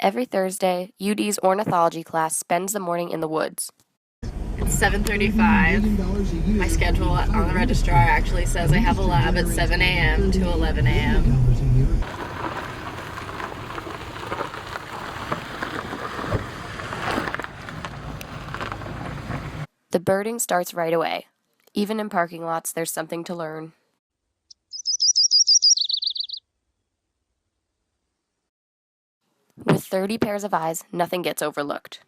Every Thursday, UD's ornithology class spends the morning in the woods. It's 7:35. My schedule on the registrar actually says I have a lab at 7 a.m. to 11 a.m. The birding starts right away. Even in parking lots, there's something to learn. With 30 pairs of eyes, nothing gets overlooked.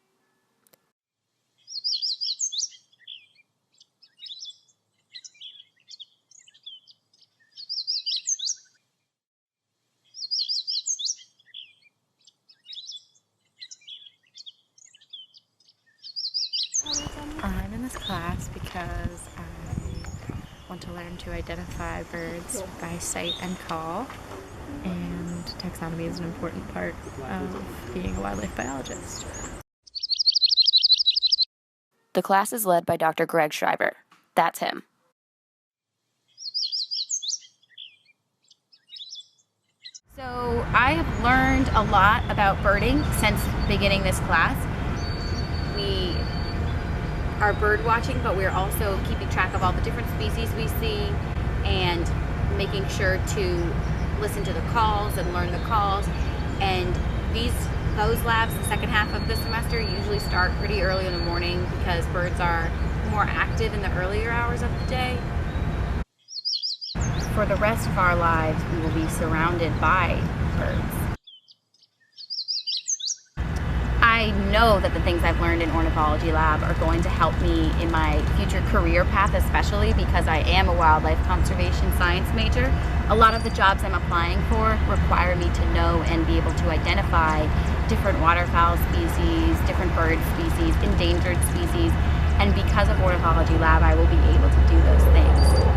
I'm in this class because I want to learn to identify birds by sight and call, and taxonomy is an important part of being a wildlife biologist. The class is led by Dr. Greg Schreiber. That's him. So I have learned a lot about birding since beginning this class. We are bird watching, but we're also keeping track of all the different species we see and making sure to listen to the calls and learn the calls. And those labs, the second half of the semester, usually start pretty early in the morning because birds are more active in the earlier hours of the day. For the rest of our lives, we will be surrounded by birds. I know that the things I've learned in ornithology lab are going to help me in my future career path, especially because I am a wildlife conservation science major. A lot of the jobs I'm applying for require me to know and be able to identify different waterfowl species, different bird species, endangered species, and because of ornithology lab, I will be able to do those things.